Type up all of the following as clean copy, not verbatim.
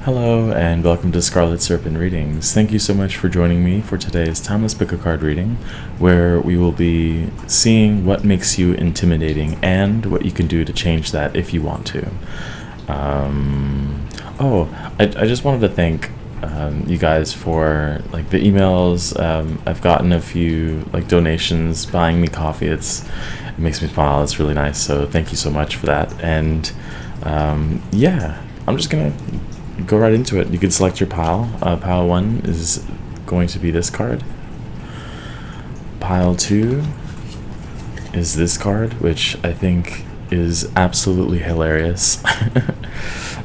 Hello and welcome to Scarlet Serpent readings. Thank you so much for joining me for today's timeless pick a card reading, where we will be seeing what makes you intimidating and what you can do to change that if you want to. I just wanted to thank you guys for like the emails. I've gotten a few like donations buying me coffee. It makes me smile. It's really nice. So thank you so much for that. And I'm just gonna go right into it. You can select your pile. Pile 1 is going to be this card. Pile 2 is this card, which I think is absolutely hilarious.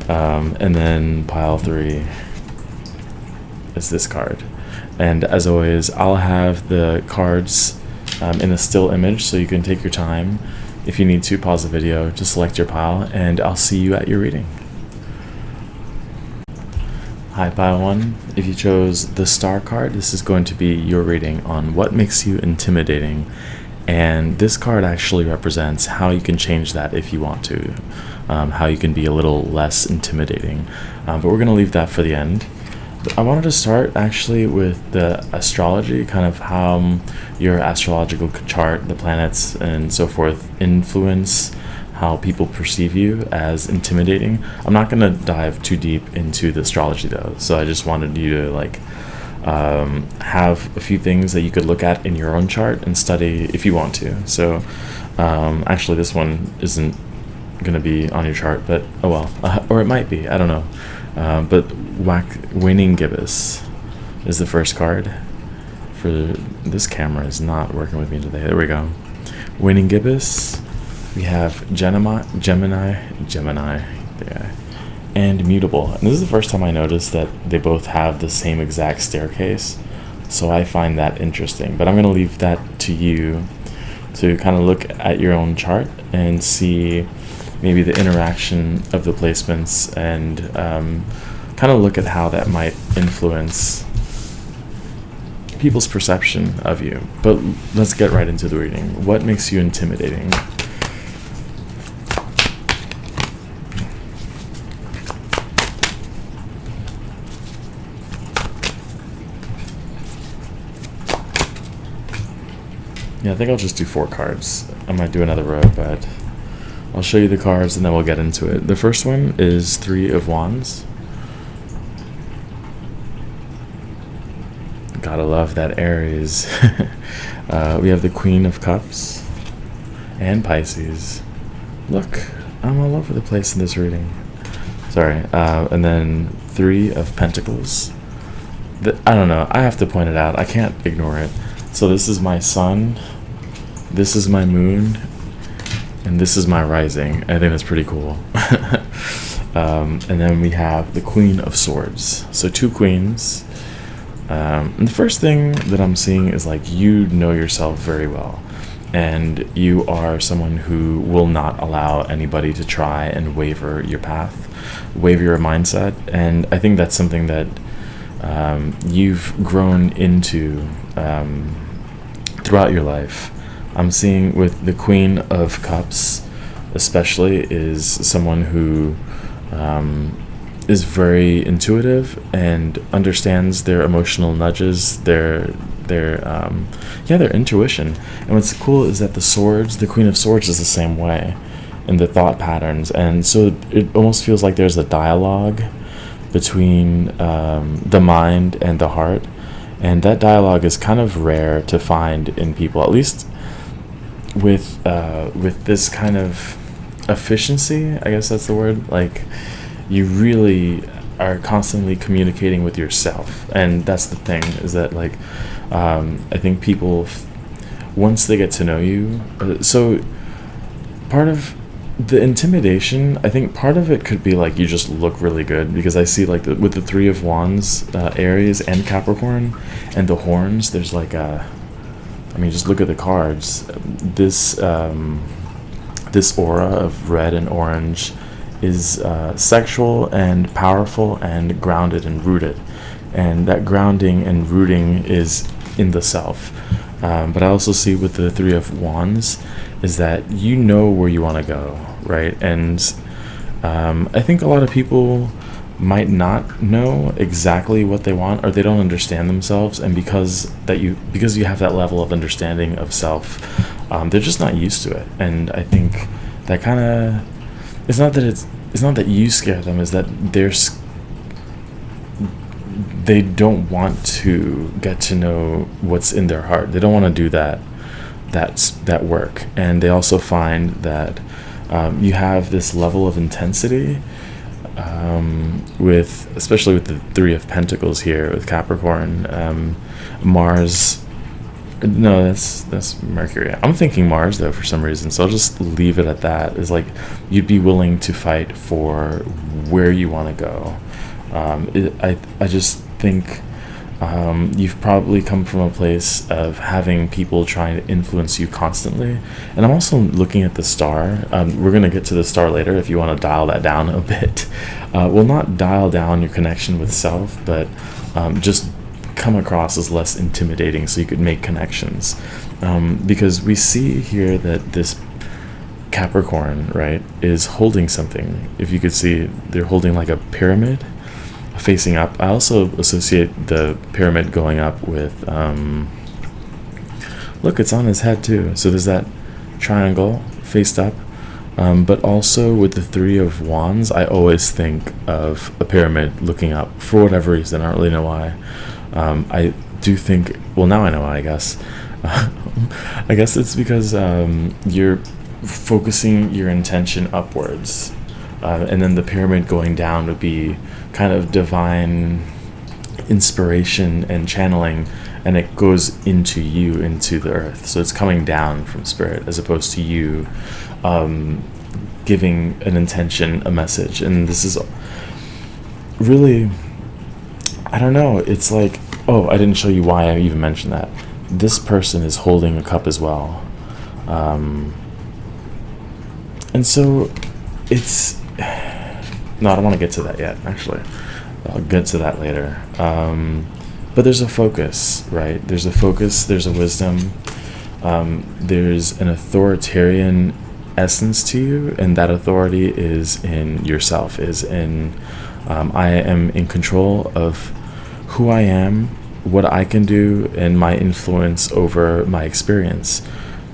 And then pile 3 is this card. And as always, I'll have the cards in a still image, so you can take your time. If you need to, pause the video, just select your pile, and I'll see you at your reading. Hi, pile 1. If you chose the star card, this is going to be your reading on what makes you intimidating. And this card actually represents how you can change that if you want to, how you can be a little less intimidating. But we're going to leave that for the end. But I wanted to start actually with the astrology, kind of how your astrological chart, the planets and so forth, influence how people perceive you as intimidating. I'm not going to dive too deep into the astrology though, so I just wanted you to have a few things that you could look at in your own chart and study if you want to. So actually this one isn't going to be on your chart, but oh well, or it might be, I don't know. But Waning Gibbous is the first card. For this camera is not working with me today. There we go. Waning Gibbous. We have Gemini, and Mutable. And this is the first time I noticed that they both have the same exact staircase, so I find that interesting. But I'm going to leave that to you to kind of look at your own chart and see maybe the interaction of the placements and kind of look at how that might influence people's perception of you. But let's get right into the reading. What makes you intimidating? Yeah, I think I'll just do 4 cards. I might do another row, but I'll show you the cards and then we'll get into it. The first one is 3 of Wands. Gotta love that Aries. We have the Queen of Cups and Pisces. Look, I'm all over the place in this reading. Sorry. And then 3 of Pentacles. I don't know. I have to point it out. I can't ignore it. So this is my sun, this is my moon, and this is my rising. I think that's pretty cool. And then we have the Queen of Swords. So 2 queens. And the first thing that I'm seeing is like you know yourself very well. And you are someone who will not allow anybody to try and waver your path, waver your mindset. And I think that's something that you've grown into throughout your life. I'm seeing with the Queen of Cups especially is someone who is very intuitive and understands their emotional nudges, their intuition. And what's cool is that the Queen of Swords is the same way in the thought patterns, and so it almost feels like there's a dialogue between the mind and the heart. And that dialogue is kind of rare to find in people, at least with this kind of efficiency, I guess that's the word. Like, you really are constantly communicating with yourself. And that's the thing, is that like, I think people, once they get to know you, so part of the intimidation, I think part of it could be like you just look really good, because I see like with the 3 of Wands, Aries and Capricorn, and the horns, there's like just look at the cards. This aura of red and orange is sexual and powerful and grounded and rooted, and that grounding and rooting is in the self. But I also see with the 3 of Wands is that you know where you want to go, right? And I think a lot of people might not know exactly what they want, or they don't understand themselves, and because you have that level of understanding of self, they're just not used to it. And I think that kind of, it's not that you scare them, is that they don't want to get to know what's in their heart. They don't want to do that work. And they also find that you have this level of intensity, especially with the Three of Pentacles here with Capricorn. Mars, no, that's Mercury. I'm thinking Mars though for some reason, so I'll just leave it at that. Is like you'd be willing to fight for where you want to go. I just think you've probably come from a place of having people trying to influence you constantly. And I'm also looking at the star. We're going to get to the star later if you want to dial that down a bit. Well, not dial down your connection with self, but just come across as less intimidating so you could make connections. Because we see here that this Capricorn, right, is holding something. If you could see, they're holding like a pyramid facing up. I also associate the pyramid going up with look, it's on his head too, so there's that triangle faced up, but also with the Three of Wands, I always think of a pyramid looking up for whatever reason. I don't really know why. I do think, well, now I know why, I guess. I guess it's because you're focusing your intention upwards, and then the pyramid going down would be kind of divine inspiration and channeling, and it goes into you, into the earth. So it's coming down from spirit as opposed to you giving an intention, a message. And this is really, I don't know, it's like, oh, I didn't show you why I even mentioned that. This person is holding a cup as well. And so it's, no, I don't want to get to that yet, actually. I'll get to that later. But there's a focus, right? There's a focus, there's a wisdom, there's an authoritarian essence to you, and that authority is in yourself, is in, I am in control of who I am, what I can do, and my influence over my experience,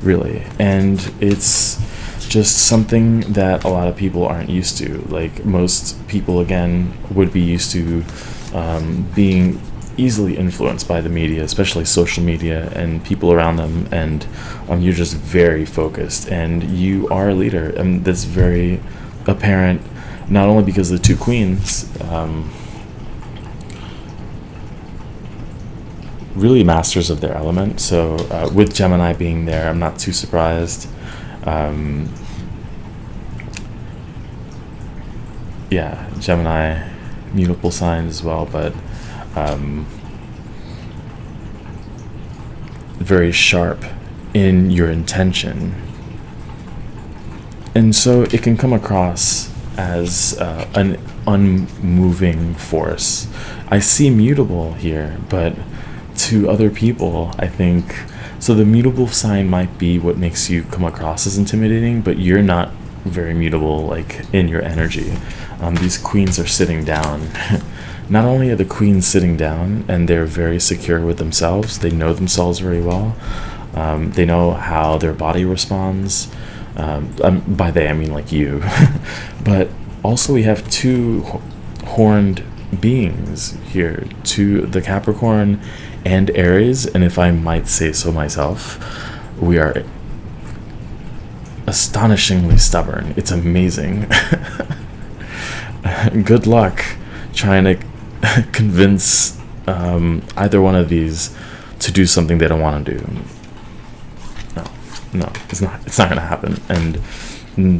really. And it's just something that a lot of people aren't used to. Like most people, again, would be used to being easily influenced by the media, especially social media and people around them, and you're just very focused, and you are a leader, and that's very apparent, not only because the two queens really masters of their element. So with Gemini being there, I'm not too surprised. Yeah, Gemini, mutable signs as well, but very sharp in your intention. And so it can come across as an unmoving force. I see mutable here, but to other people, I think, so the mutable sign might be what makes you come across as intimidating, but you're not very mutable, like in your energy. These queens are sitting down. Not only are the queens sitting down, and they're very secure with themselves, they know themselves very well, they know how their body responds, by they I mean like you, but also we have two horned beings here, to the Capricorn and Aries, and if I might say so myself, we are astonishingly stubborn. It's amazing. Good luck trying to convince either one of these to do something they don't want to do. No, it's not gonna happen. And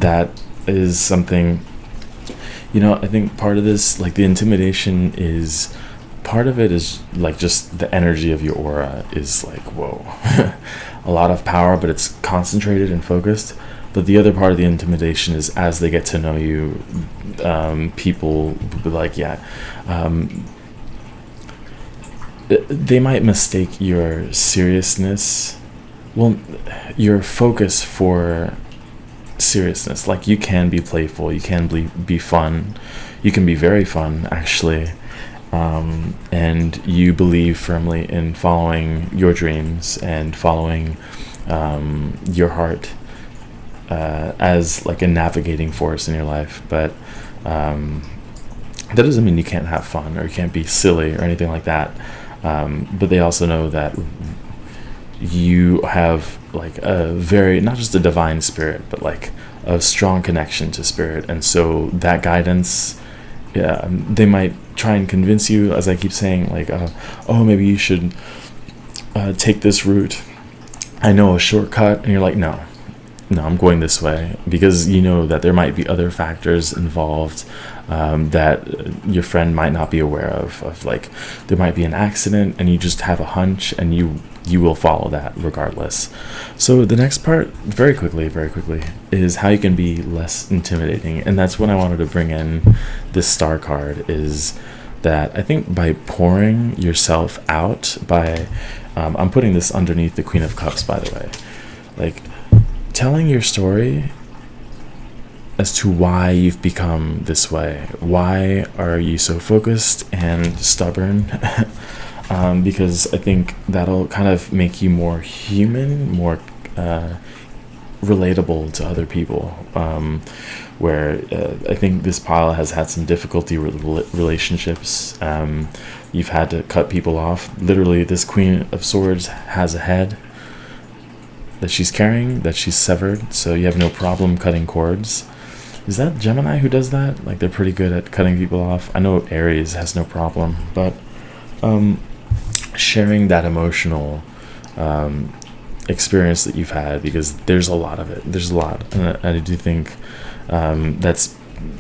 that is something, I think part of this, like the intimidation is, part of it is like just the energy of your aura is like, whoa, a lot of power, but it's concentrated and focused. But the other part of the intimidation is as they get to know you, people will be like, they might mistake your seriousness, well, your focus for seriousness. Like, you can be playful, you can be fun, you can be very fun, actually. And you believe firmly in following your dreams and following your heart as like a navigating force in your life. But that doesn't mean you can't have fun or you can't be silly or anything like that. But they also know that you have like a very, not just a divine spirit, but like a strong connection to spirit. And so that guidance, yeah, they might try and convince you, as I keep saying, like, oh, maybe you should take this route. I know a shortcut. And you're like, no, I'm going this way, because you know that there might be other factors involved that your friend might not be aware of like there might be an accident, and you just have a hunch, and you will follow that regardless. So the next part, very quickly, is how you can be less intimidating. And that's when I wanted to bring in this star card, is that I think by pouring yourself out, by I'm putting this underneath the Queen of Cups, by the way, like telling your story as to why you've become this way. Why are you so focused and stubborn? Because I think that'll kind of make you more human, more relatable to other people. Where I think this pile has had some difficulty with relationships. You've had to cut people off. Literally, this Queen of Swords has a head that she's carrying, that she's severed, so you have no problem cutting cords. Is that Gemini who does that? Like, they're pretty good at cutting people off. I know Aries has no problem, but sharing that emotional experience that you've had, because there's a lot of it. There's a lot, and I do think that's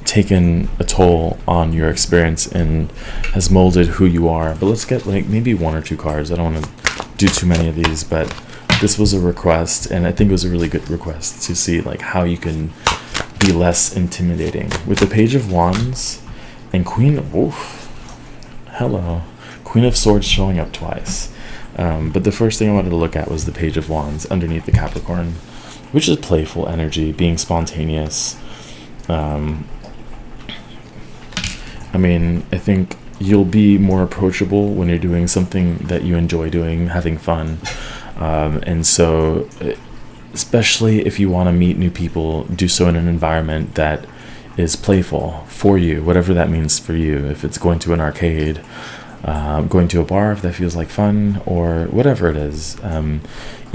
taken a toll on your experience and has molded who you are. But let's get like maybe one or two cards. I don't want to do too many of these, but this was a request, and I think it was a really good request to see like how you can be less intimidating with the Page of Wands and Queen of Swords showing up twice. But the first thing I wanted to look at was the Page of Wands underneath the Capricorn, which is playful energy, being spontaneous. I mean, I think you'll be more approachable when you're doing something that you enjoy doing, having fun. And so, especially if you want to meet new people, do so in an environment that is playful for you, whatever that means for you. If it's going to an arcade, going to a bar, if that feels like fun, or whatever it is.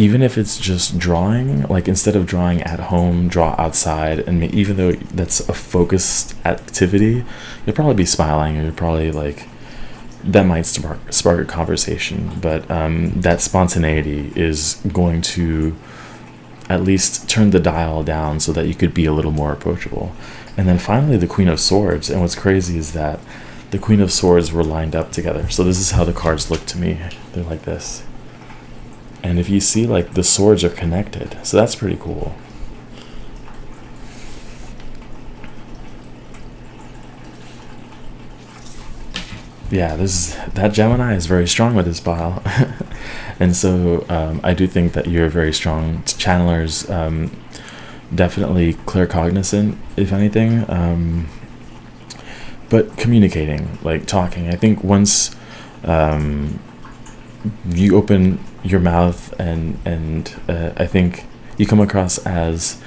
Even if it's just drawing, like instead of drawing at home, draw outside. And even though that's a focused activity, you'll probably be smiling, or you're probably like, that might spark a conversation. But that spontaneity is going to at least turn the dial down so that you could be a little more approachable. And then finally, the Queen of Swords. And what's crazy is that the Queen of Swords were lined up together. So this is how the cards look to me. They're like this. And if you see, like, the swords are connected. So that's pretty cool. Yeah, that Gemini is very strong with this pile. And so I do think that you're very strong channelers, definitely claircognizant, if anything, but communicating, like talking. I think once you open your mouth and I think you come across as,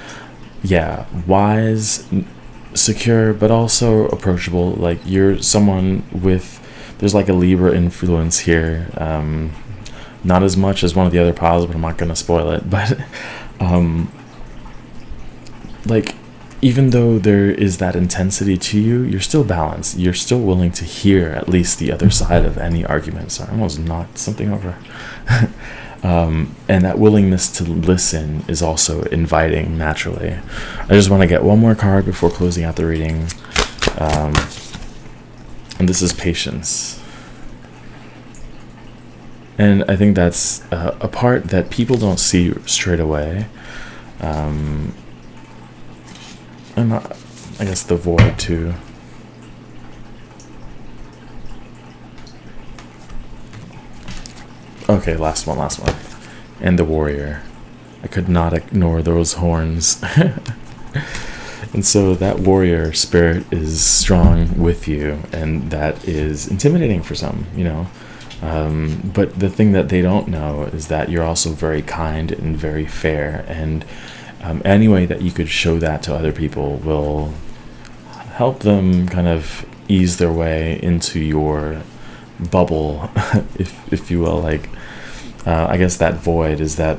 wise, secure, but also approachable. Like, you're someone with, there's like a Libra influence here. Not as much as one of the other piles, but I'm not going to spoil it. But like, even though there is that intensity to you, you're still balanced. You're still willing to hear at least the other side of any argument. Sorry, I almost knocked something over. And that willingness to listen is also inviting naturally. I just want to get one more card before closing out the reading. And this is patience. And I think that's a part that people don't see straight away. And I guess the Void too. Okay, last one. And the Warrior. I could not ignore those horns. And so that warrior spirit is strong with you, and that is intimidating for some, but the thing that they don't know is that you're also very kind and very fair, and any way that you could show that to other people will help them kind of ease their way into your bubble, if you will. Like, I guess that void is that,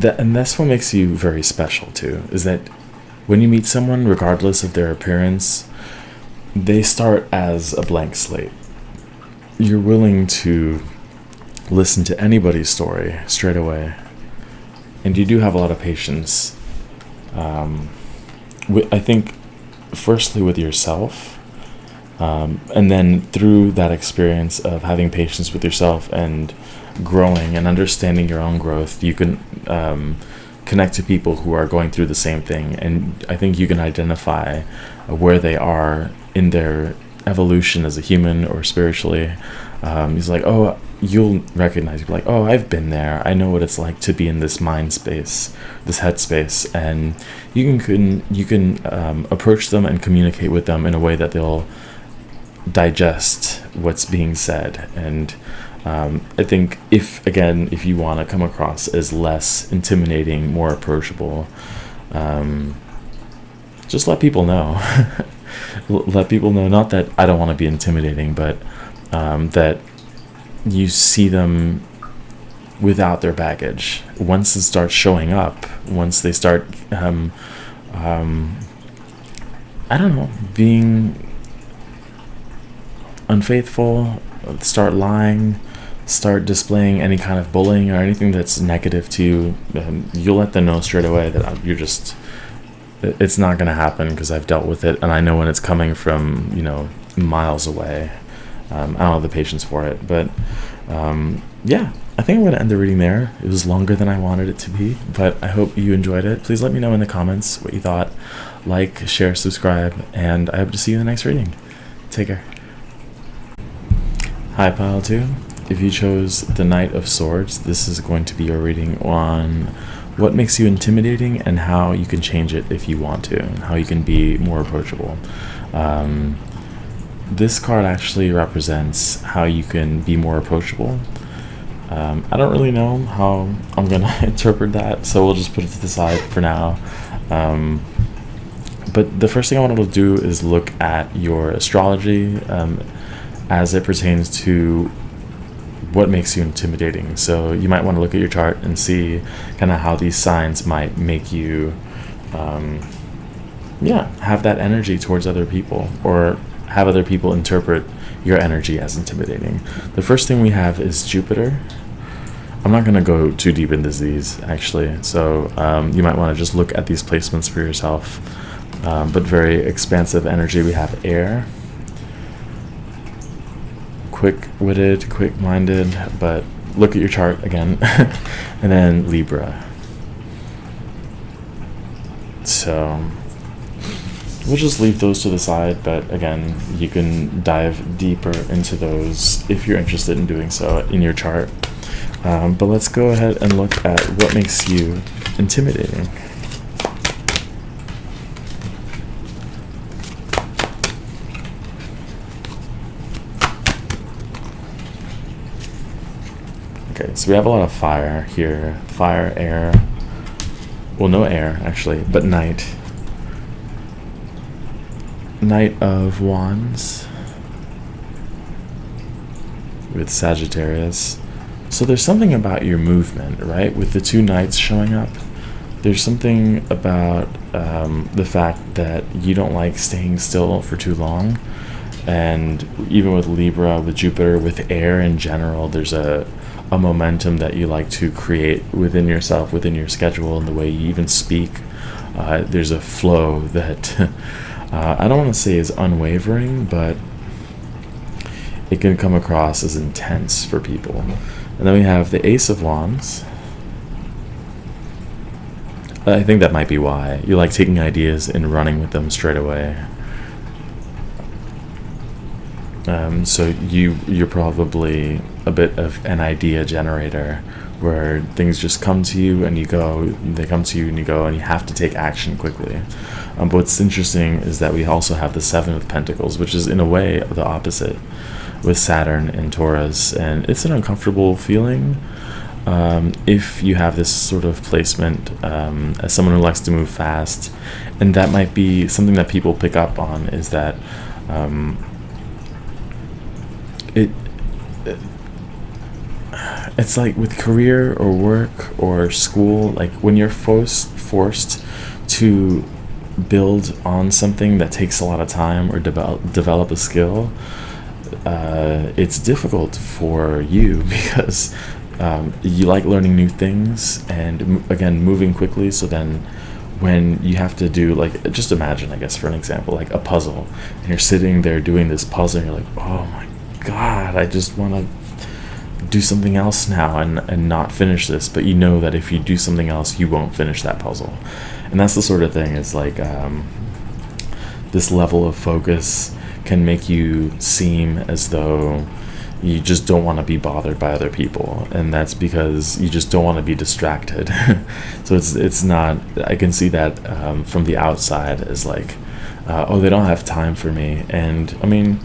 and that's what makes you very special too, is that when you meet someone, regardless of their appearance, they start as a blank slate. You're willing to listen to anybody's story straight away, and you do have a lot of patience. I think, firstly with yourself, and then through that experience of having patience with yourself and growing and understanding your own growth, you can connect to people who are going through the same thing, and I think you can identify where they are in their evolution as a human or spiritually. He's like, oh, you'll recognize, you'll be like, oh, I've been there. I know what it's like to be in this mind space, this head space, and you can approach them and communicate with them in a way that they'll digest what's being said. And I think if you want to come across as less intimidating, more approachable, just let people know. Let people know, not that I don't want to be intimidating, but that you see them without their baggage. Once it starts showing up, once they start, being unfaithful, start lying, start displaying any kind of bullying or anything that's negative to you, you'll let them know straight away that it's not going to happen, because I've dealt with it and I know when it's coming from, miles away. I don't have the patience for it, but I think I'm going to end the reading there. It was longer than I wanted it to be, but I hope you enjoyed it. Please let me know in the comments what you thought. Like, share, subscribe, and I hope to see you in the next reading. Take care. Hi, Pile 2. If you chose the Knight of Swords, this is going to be your reading on what makes you intimidating and how you can change it if you want to, and how you can be more approachable. This card actually represents how you can be more approachable. I don't really know how I'm going to interpret that, so we'll just put it to the side for now. But the first thing I wanted to do is look at your astrology as it pertains to what makes you intimidating. So you might want to look at your chart and see kind of how these signs might make you have that energy towards other people, or have other people interpret your energy as intimidating. The first thing we have is Jupiter. I'm not going to go too deep into these, actually, so you might want to just look at these placements for yourself. But very expansive energy. We have air, quick-witted, quick-minded, but look at your chart again. And then Libra. So we'll just leave those to the side, but again, you can dive deeper into those if you're interested in doing so in your chart. But let's go ahead and look at what makes you intimidating. Okay, so we have a lot of fire here. Fire, air. Well, no air, actually, but night. Knight of Wands with Sagittarius. So there's something about your movement, right? With the two knights showing up, there's something about the fact that you don't like staying still for too long. And even with Libra, with Jupiter, with air in general, there's a momentum that you like to create within yourself, within your schedule, and the way you even speak. There's a flow that I don't want to say is unwavering, but it can come across as intense for people. And then we have the Ace of Wands. I think that might be why you like taking ideas and running with them straight away. So you're probably a bit of an idea generator, where things just come to you and you go, they come to you and you go, and you have to take action quickly. But what's interesting is that we also have the Seven of Pentacles, which is in a way the opposite, with Saturn and Taurus, and it's an uncomfortable feeling if you have this sort of placement as someone who likes to move fast. And that might be something that people pick up on, is that it's like with career or work or school, like when you're forced to build on something that takes a lot of time or develop a skill, it's difficult for you because you like learning new things and again moving quickly. So then when you have to do, like, just imagine, I guess for an example, like a puzzle, and you're sitting there doing this puzzle and you're like, oh my god, I just want to do something else now and not finish this. But you know that if you do something else, you won't finish that puzzle. And that's the sort of thing, is like this level of focus can make you seem as though you just don't want to be bothered by other people, and that's because you just don't want to be distracted. So it's not, I can see that from the outside as like, oh, they don't have time for me. And I mean,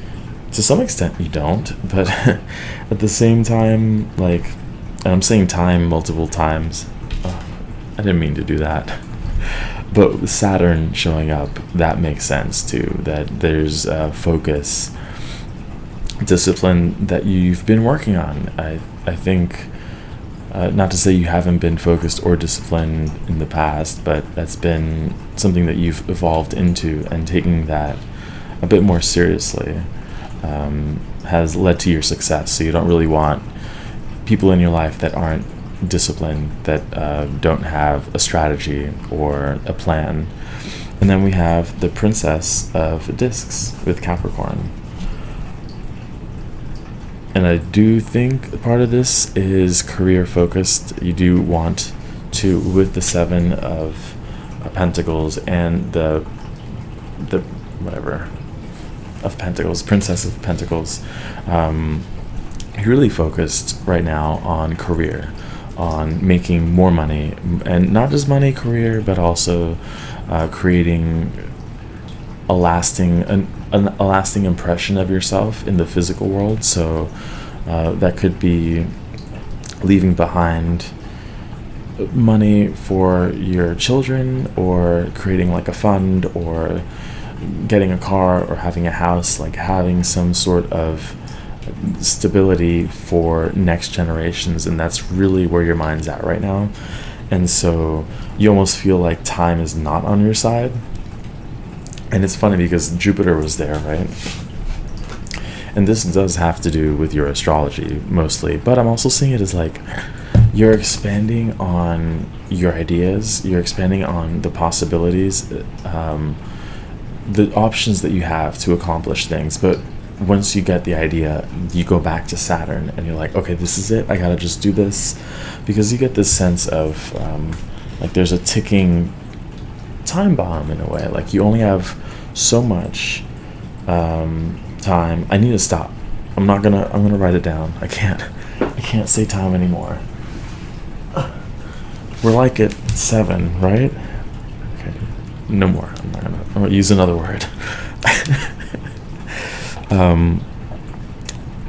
to some extent you don't, but at the same time, like, and I'm saying time multiple times, I didn't mean to do that. But with Saturn showing up, that makes sense too, that there's focus, discipline that you've been working on. I think, not to say you haven't been focused or disciplined in the past, but that's been something that you've evolved into, and taking that a bit more seriously has led to your success. So you don't really want people in your life that aren't disciplined, that don't have a strategy or a plan. And then we have the Princess of Discs with Capricorn. And I do think part of this is career focused. You do want to, with the Seven of Pentacles and the whatever of Pentacles, Princess of Pentacles, you're really focused right now on career, on making more money, and not just money, career, but also creating a lasting impression of yourself in the physical world. So that could be leaving behind money for your children, or creating like a fund, or getting a car, or having a house, like having some sort of stability for next generations. And that's really where your mind's at right now. And so you almost feel like time is not on your side. And it's funny because Jupiter was there, right? And this does have to do with your astrology mostly, but I'm also seeing it as like you're expanding on your ideas, you're expanding on the possibilities, the options that you have to accomplish things. But once you get the idea, you go back to Saturn and you're like, okay, this is it, I gotta just do this. Because you get this sense of like there's a ticking time bomb in a way. Like you only have so much time. I need to stop. I'm gonna write it down. I can't say time anymore. We're like at 7, right? Okay, no more. I'm gonna use another word.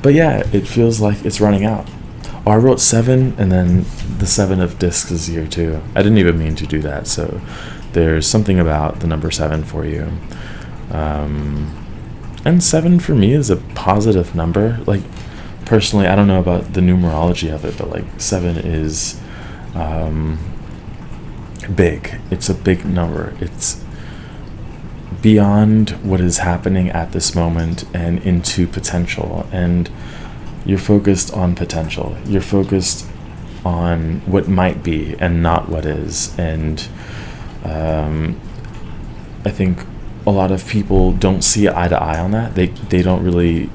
But yeah, it feels like it's running out. Oh, I wrote 7, and then the 7 of Discs is here too. I didn't even mean to do that. So there's something about the number 7 for you. And 7 for me is a positive number. Like, personally, I don't know about the numerology of it, but like 7 is big. It's a big number. It's beyond what is happening at this moment and into potential. And you're focused on potential. You're focused on what might be and not what is. And I think a lot of people don't see eye to eye on that. They don't really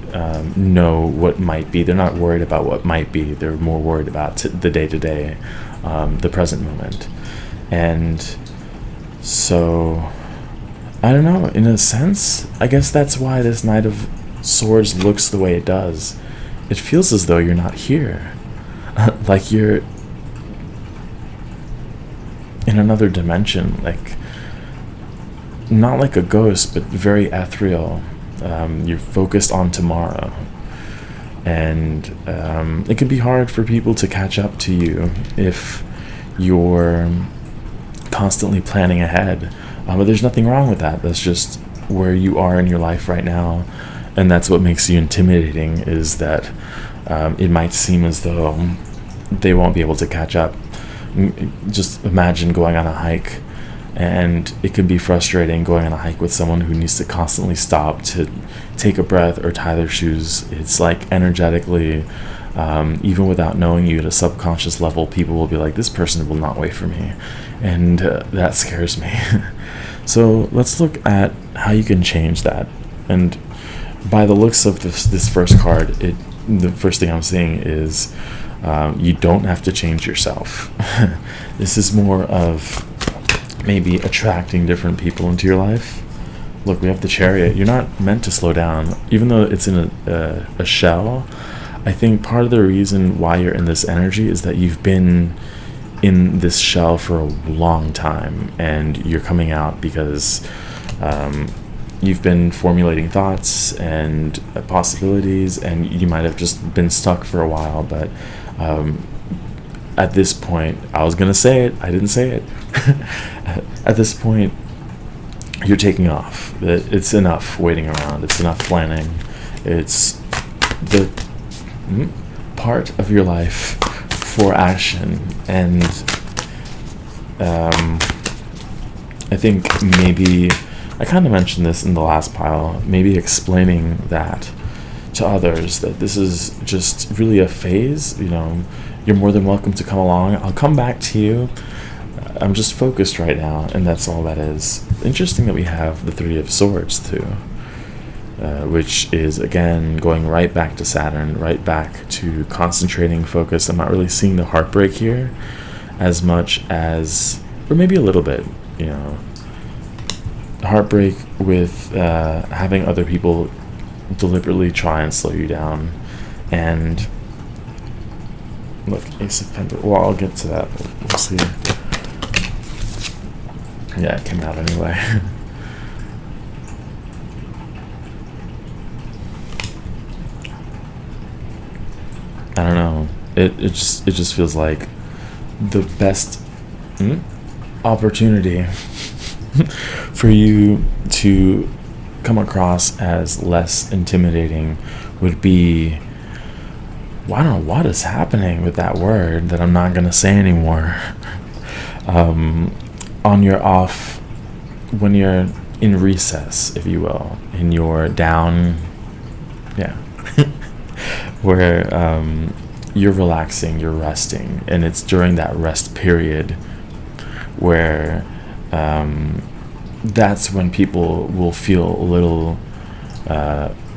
know what might be. They're not worried about what might be. They're more worried about the day-to-day, the present moment. And so, I don't know, in a sense, I guess that's why this Knight of Swords looks the way it does. It feels as though you're not here. Like you're in another dimension, like not like a ghost, but very ethereal. You're focused on tomorrow, and it can be hard for people to catch up to you if you're constantly planning ahead. But there's nothing wrong with that. That's just where you are in your life right now, and that's what makes you intimidating, is that it might seem as though they won't be able to catch up. Just imagine going on a hike, and it can be frustrating going on a hike with someone who needs to constantly stop to take a breath or tie their shoes. It's like energetically, even without knowing you at a subconscious level, people will be like, this person will not wait for me, and that scares me. So let's look at how you can change that. And by the looks of this first card, the first thing I'm seeing is you don't have to change yourself. This is more of maybe attracting different people into your life. Look, we have the Chariot. You're not meant to slow down, even though it's in a shell. I think part of the reason why you're in this energy is that you've been in this shell for a long time, and you're coming out because you've been formulating thoughts and possibilities, and you might have just been stuck for a while. But at this point, I was gonna say it, I didn't say it. At this point, you're taking off. It's enough waiting around. It's enough planning. It's the part of your life for action. And I think maybe I kind of mentioned this in the last pile, maybe explaining that to others, that this is just really a phase. You're more than welcome to come along. I'll come back to you. I'm just focused right now, and that's all that is. Interesting that we have the Three of Swords too, which is again going right back to Saturn, right back to concentrating, focus. I'm not really seeing the heartbreak here as much as, or maybe a little bit, heartbreak with having other people deliberately try and slow you down. And look, Ace of Pentacles. Well, I'll get to that. We'll see. Yeah, it came out anyway. I don't know. It just feels like the best opportunity for you to come across as less intimidating would be, well, I don't know what is happening with that word that I'm not gonna say anymore. On your off, when you're in recess, if you will, in your down, where you're relaxing, you're resting, and it's during that rest period where that's when people will feel a little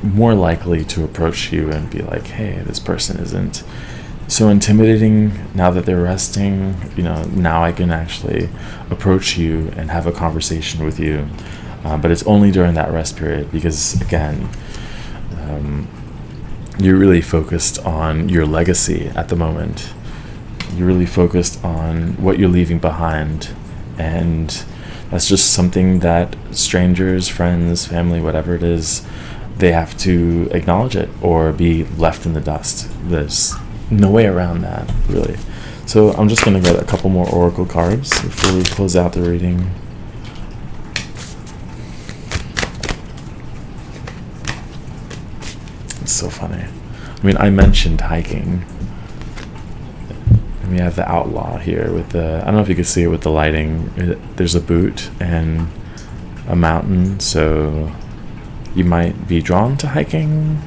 more likely to approach you and be like, hey, this person isn't so intimidating now that they're resting. Now I can actually approach you and have a conversation with you. But it's only during that rest period, because again, you're really focused on your legacy at the moment. You're really focused on what you're leaving behind, and that's just something that strangers, friends, family, whatever it is, they have to acknowledge it or be left in the dust. There's no way around that, really. So I'm just going to get a couple more oracle cards before we close out the reading. It's so funny. I mean, I mentioned hiking. And we have the Outlaw here with the, I don't know if you can see it with the lighting. There's a boot and a mountain, so you might be drawn to hiking.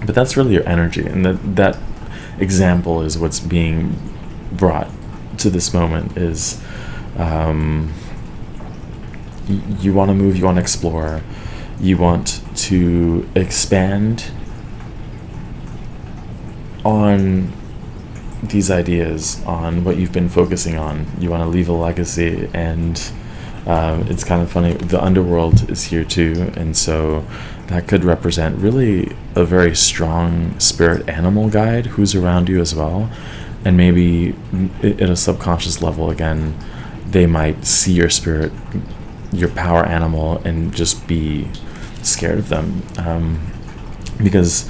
But that's really your energy, and that example is what's being brought to this moment. Is you want to move, you want to explore, you want to expand on these ideas, on what you've been focusing on. You want to leave a legacy, and it's kind of funny, the underworld is here too, and so that could represent really a very strong spirit animal guide who's around you as well. and maybe at a subconscious level, again, they might see your spirit, your power animal, and just be scared of them, because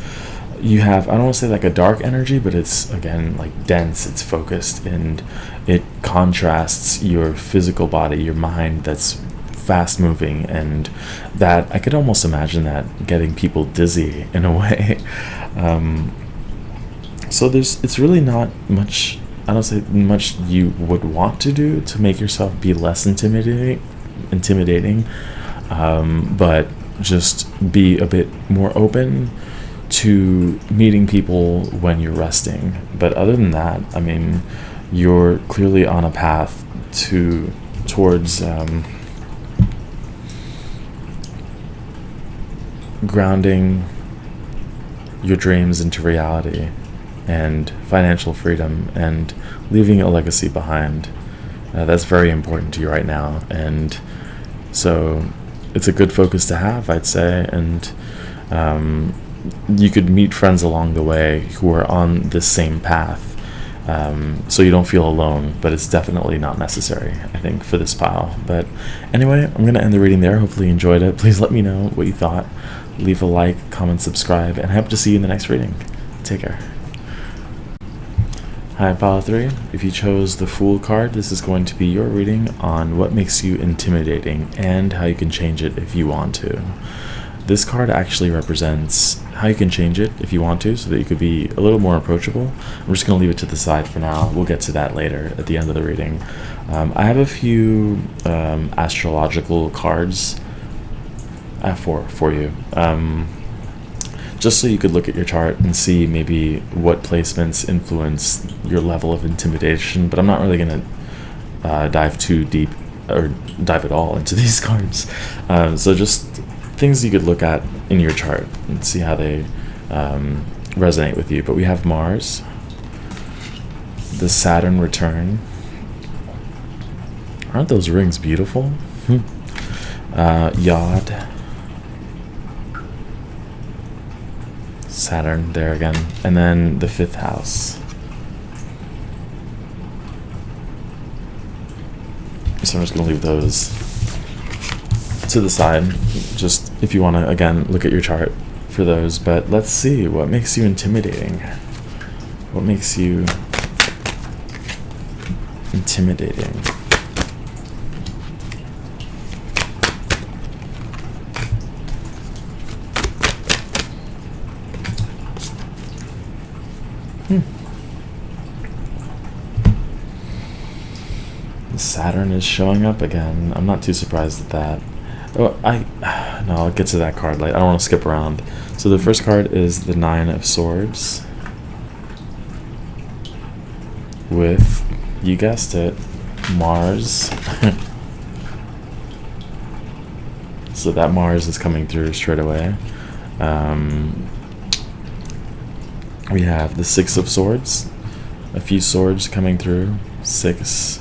you have, I don't want to say like a dark energy, but it's, again, like dense, it's focused, and it contrasts your physical body, your mind that's fast moving, and that I could almost imagine that getting people dizzy in a way. So it's really not much, I don't say much you would want to do to make yourself be less intimidating, but just be a bit more open to meeting people when you're resting. But other than that, I mean, you're clearly on a path towards grounding your dreams into reality and financial freedom and leaving a legacy behind. That's very important to you right now, and so it's a good focus to have, I'd say. And you could meet friends along the way who are on this same path, so you don't feel alone, but it's definitely not necessary, I think, for this pile. But anyway, I'm going to end the reading there. Hopefully you enjoyed it. Please let me know what you thought. Leave a like, comment, subscribe, and I hope to see you in the next reading. Take care. Hi, pile 3. If you chose the Fool card, this is going to be your reading on what makes you intimidating and how you can change it if you want to. This card actually represents how you can change it if you want to, so that you could be a little more approachable. I'm just going to leave it to the side for now. We'll get to that later at the end of the reading. I have a few astrological cards for you, just so you could look at your chart and see maybe what placements influence your level of intimidation. But I'm not really going to dive too deep or dive at all into these cards. So just things you could look at in your chart and see how they resonate with you. But we have Mars, the Saturn return. Aren't those rings beautiful? Yod, Saturn there again, and then the 5th house. So I'm just going to leave those to the side, just if you want to, again, look at your chart for those. But let's see, what makes you intimidating? What makes you intimidating? Saturn is showing up again. I'm not too surprised at that. Oh, no, I'll get to that card later. I don't want to skip around. So the first card is the 9 of Swords, with, you guessed it, Mars. So that Mars is coming through straight away. We have the 6 of Swords, a few swords coming through, 6.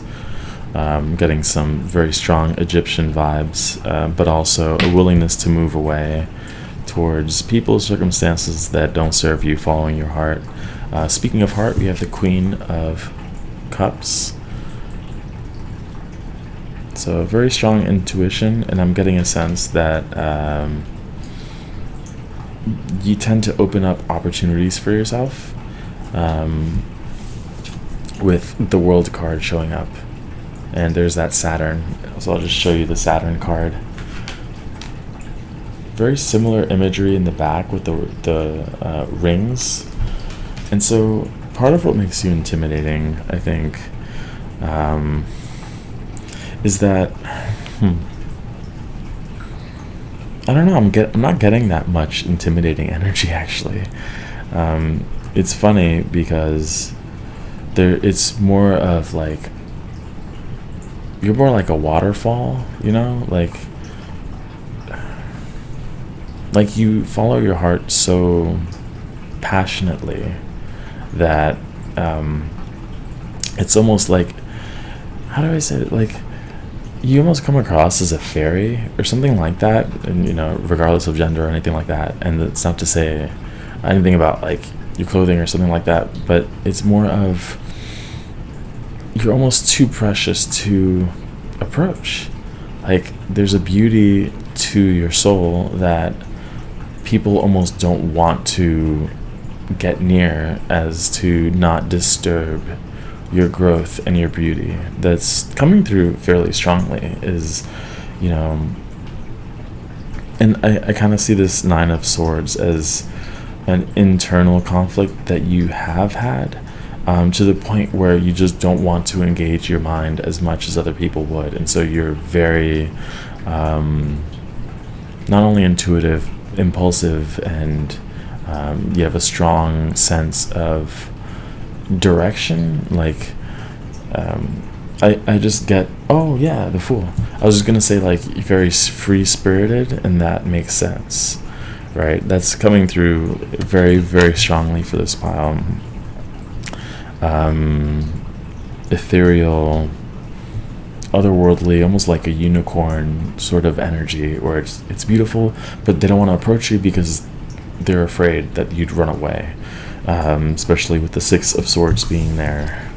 Getting some very strong Egyptian vibes, but also a willingness to move away towards people, circumstances that don't serve you, following your heart. Speaking of heart, we have the Queen of Cups. So very strong intuition, and I'm getting a sense that you tend to open up opportunities for yourself, with the World card showing up. And there's that Saturn. So I'll just show you the Saturn card. Very similar imagery in the back with the rings. And so part of what makes you intimidating, I think, is that I don't know. I'm not getting that much intimidating energy, actually. It's funny because it's more of like, you're more like a waterfall, you know, like you follow your heart so passionately that it's almost like, how do I say it, like you almost come across as a fairy or something like that, and you know, regardless of gender or anything like that. And it's not to say anything about like your clothing or something like that, but it's more of you're almost too precious to approach. Like, there's a beauty to your soul that people almost don't want to get near, as to not disturb your growth and your beauty that's coming through fairly strongly. Is, you know, and I kind of see this Nine of Swords as an internal conflict that you have had, to the point where you just don't want to engage your mind as much as other people would. And so you're very, not only intuitive, impulsive, and you have a strong sense of direction. Like, I just get, oh yeah, the Fool. I was just gonna say, like, very free spirited, and that makes sense, right? That's coming through very, very strongly for this pile. Ethereal, otherworldly, almost like a unicorn sort of energy, where it's beautiful, but they don't want to approach you because they're afraid that you'd run away, especially with the Six of Swords being there.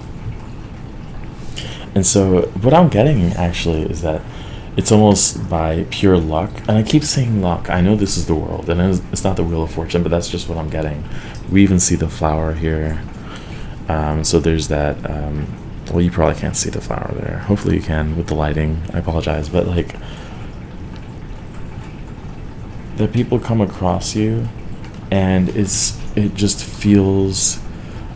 And so what I'm getting actually is that it's almost by pure luck, and I keep saying luck. I know this is the world, and it's not the Wheel of Fortune, but that's just what I'm getting. We even see the flower here. So there's that. Well, you probably can't see the flower there. Hopefully you can with the lighting. I apologize, but like, that people come across you, and it just feels,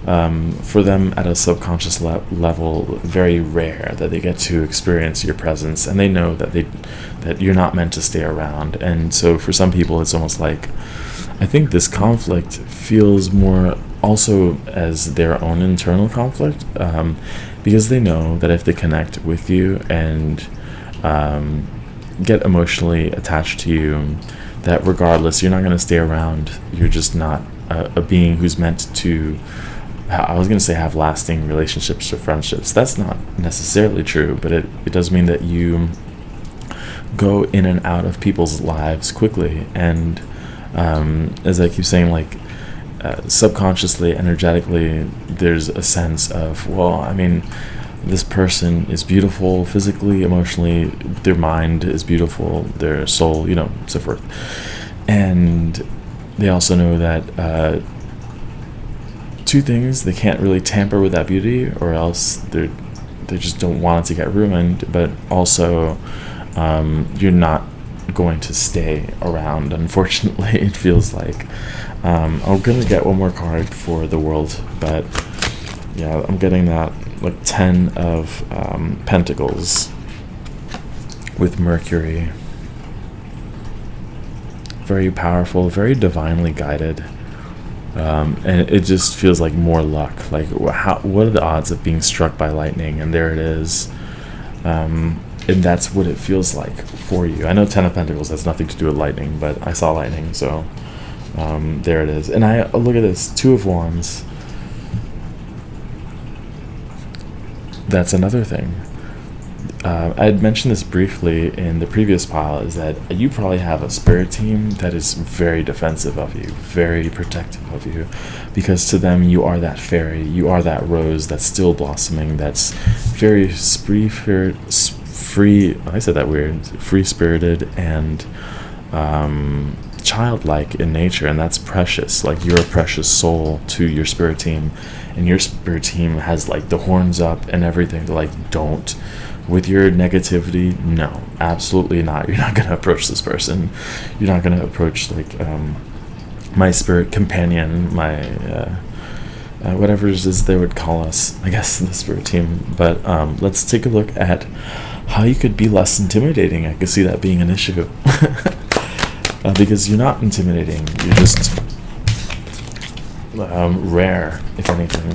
for them at a subconscious level, very rare that they get to experience your presence, and they know that you're not meant to stay around. And so for some people, it's almost like, I think this conflict feels more also as their own internal conflict, because they know that if they connect with you and get emotionally attached to you, that regardless, you're not going to stay around. You're just not a being who's meant to, I was going to say, have lasting relationships or friendships. That's not necessarily true, but it does mean that you go in and out of people's lives quickly. And as I keep saying, like, subconsciously, energetically, there's a sense of, well, I mean, this person is beautiful physically, emotionally, their mind is beautiful, their soul, so forth. And they also know that two things: they can't really tamper with that beauty, or else they just don't want it to get ruined. But also, you're not going to stay around, unfortunately. It feels like. I'm gonna get one more card for the world, but yeah, I'm getting that, like, 10 of Pentacles with Mercury. Very powerful, very divinely guided, and it just feels like more luck. Like, what are the odds of being struck by lightning? And there it is. And that's what it feels like for you. I know 10 of Pentacles has nothing to do with lightning, but I saw lightning, so there it is. And I look at this, 2 of Wands. That's another thing. I had mentioned this briefly in the previous pile, is that you probably have a spirit team that is very defensive of you, very protective of you, because to them you are that fairy, you are that rose that's still blossoming, that's very free-spirited and childlike in nature, and that's precious. Like, you're a precious soul to your spirit team, and your spirit team has, like, the horns up and everything to, like, don't, with your negativity, no, absolutely not. You're not going to approach this person. You're not going to approach, like, my spirit companion, my whatever it is they would call us, I guess, in the spirit team. But let's take a look at how you could be less intimidating. I could see that being an issue. Because you're not intimidating, you're just rare, if anything.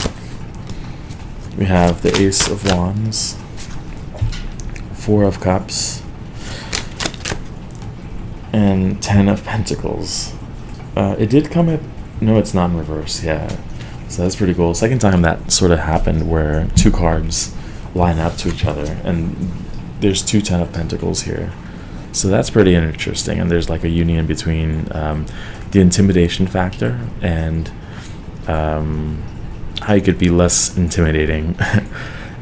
We have the Ace of Wands, 4 of Cups, and 10 of Pentacles. It did come up, no, it's not in reverse, yeah. So that's pretty cool. Second time that sort of happened, where 2 cards line up to each other, and there's 2 10 of Pentacles here. So that's pretty interesting, and there's, like, a union between the intimidation factor and how you could be less intimidating.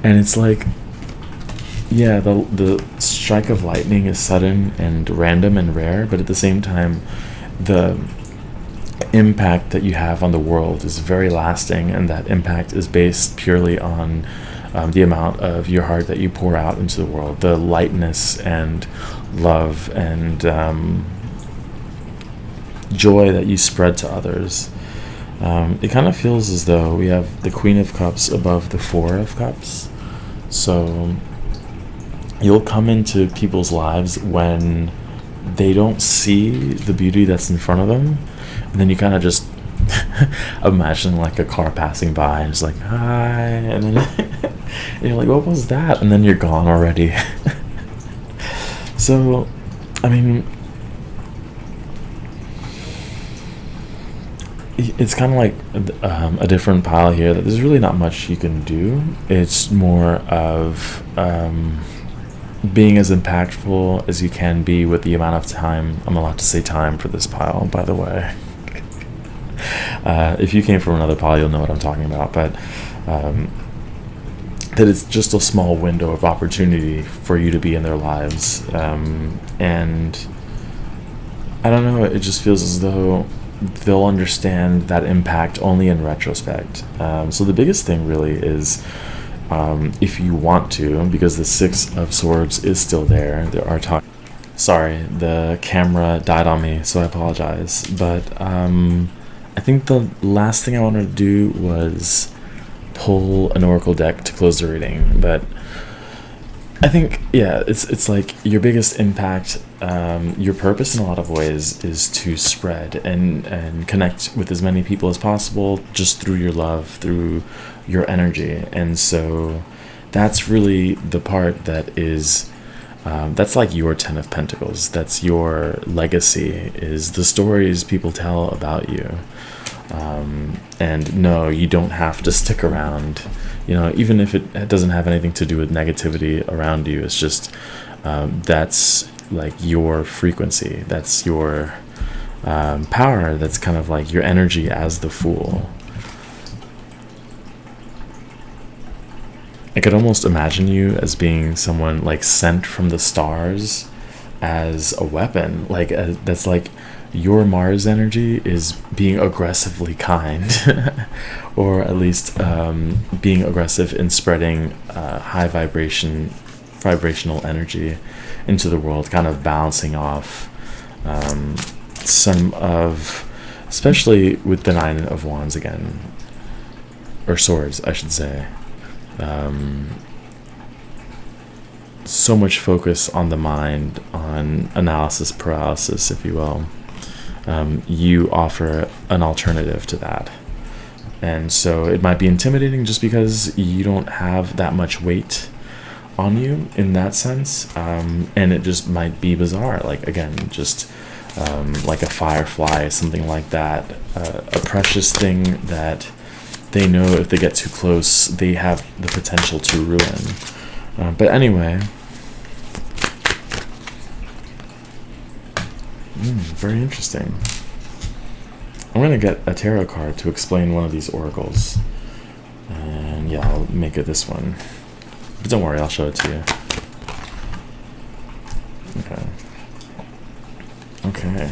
And it's like, yeah, the strike of lightning is sudden and random and rare, but at the same time, the impact that you have on the world is very lasting, and that impact is based purely on the amount of your heart that you pour out into the world, the lightness and love and joy that you spread to others. It kind of feels as though we have the Queen of Cups above the Four of Cups. So you'll come into people's lives when they don't see the beauty that's in front of them, and then you kind of just imagine like a car passing by and it's like, hi, and then and you're like, what was that? And then you're gone already. So, I mean, it's kind of like a different pile here that there's really not much you can do. It's more of being as impactful as you can be with the amount of time. I'm allowed to say time for this pile, by the way. If you came from another pile, you'll know what I'm talking about, but that it's just a small window of opportunity for you to be in their lives. And I don't know, it just feels as though they'll understand that impact only in retrospect. So the biggest thing really is, if you want to, because the Six of Swords is still there are talks. Sorry, the camera died on me, so I apologize. But I think the last thing I wanted to do was pull an oracle deck to close the reading. But I think, yeah, it's like your biggest impact, your purpose in a lot of ways is to spread and connect with as many people as possible just through your love, through your energy. And so that's really the part that is, that's like your 10 of Pentacles. That's your legacy, is the stories people tell about you. And no, you don't have to stick around, you know, even if it doesn't have anything to do with negativity around you. It's just, that's like your frequency. That's your power. That's kind of like your energy as the Fool. I could almost imagine you as being someone like sent from the stars as a weapon. Like that's like your Mars energy is being aggressively kind, or at least being aggressive in spreading high vibrational energy into the world, kind of balancing off some of, especially with the Nine of Wands again, or Swords, I should say. So much focus on the mind, on analysis paralysis, if you will. You offer an alternative to that. And so it might be intimidating just because you don't have that much weight on you in that sense. And it just might be bizarre. Like, again, just like a firefly, something like that. A precious thing that they know if they get too close, they have the potential to ruin. But anyway, very interesting. I'm going to get a tarot card to explain one of these oracles. And yeah, I'll make it this one. But don't worry, I'll show it to you. Okay.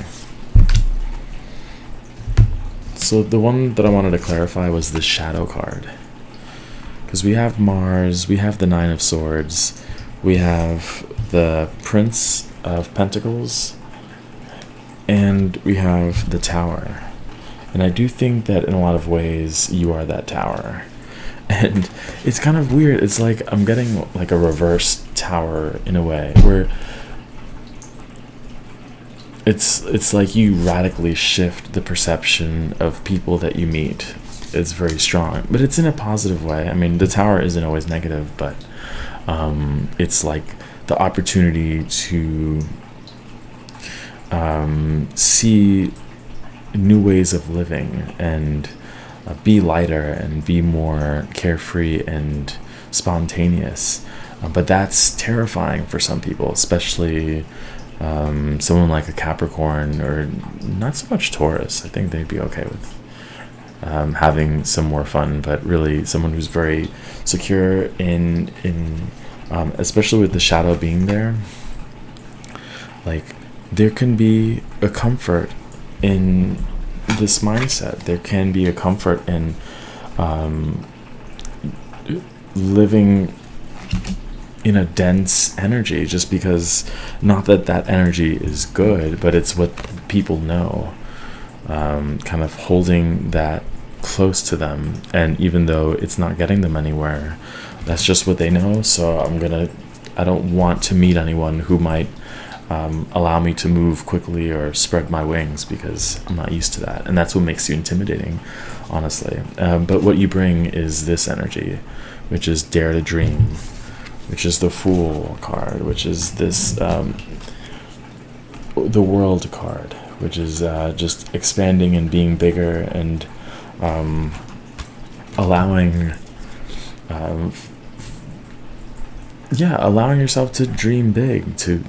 So the one that I wanted to clarify was the Shadow card. Because we have Mars, we have the Nine of Swords, we have the Prince of Pentacles, and we have the Tower. And I do think that in a lot of ways you are that tower. And it's kind of weird. It's like I'm getting like a reverse tower in a way, where it's like you radically shift the perception of people that you meet. It's very strong, but it's in a positive way. I mean, the tower isn't always negative, but it's like the opportunity to see new ways of living and be lighter and be more carefree and spontaneous. But that's terrifying for some people, especially someone like a Capricorn, or not so much Taurus. I think they'd be okay with having some more fun, but really someone who's very secure in especially with the shadow being there. Like, there can be a comfort in this mindset. There can be a comfort in living in a dense energy, just because, not that that energy is good, but it's what people know, kind of holding that close to them. And even though it's not getting them anywhere, that's just what they know. So I don't want to meet anyone who might allow me to move quickly or spread my wings, because I'm not used to that. And that's what makes you intimidating, honestly. But what you bring is this energy, which is dare to dream, which is the Fool card, which is this the World card, which is just expanding and being bigger, and allowing allowing yourself to dream big, to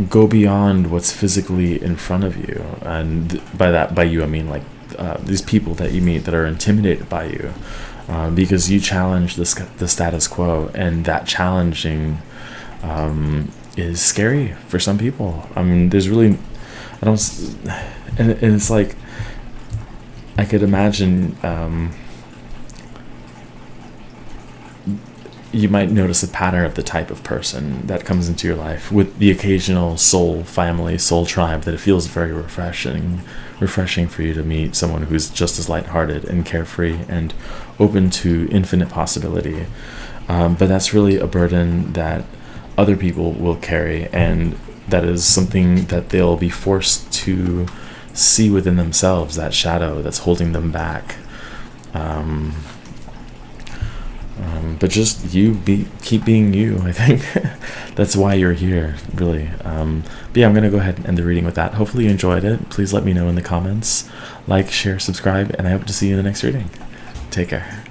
go beyond what's physically in front of you. And by you I mean, like, these people that you meet that are intimidated by you, because you challenge the status quo, and that challenging is scary for some people. I mean, there's really, and it's like, I could imagine you might notice a pattern of the type of person that comes into your life, with the occasional soul family, soul tribe, that it feels very refreshing for you to meet someone who's just as lighthearted and carefree and open to infinite possibility. But that's really a burden that other people will carry, and that is something that they'll be forced to see within themselves, that shadow that's holding them back. But just keep being you. I think that's why you're here, really. But yeah, I'm gonna go ahead and end the reading with that. Hopefully you enjoyed it. Please let me know in the comments. Like, share, subscribe, and I hope to see you in the next reading. Take care.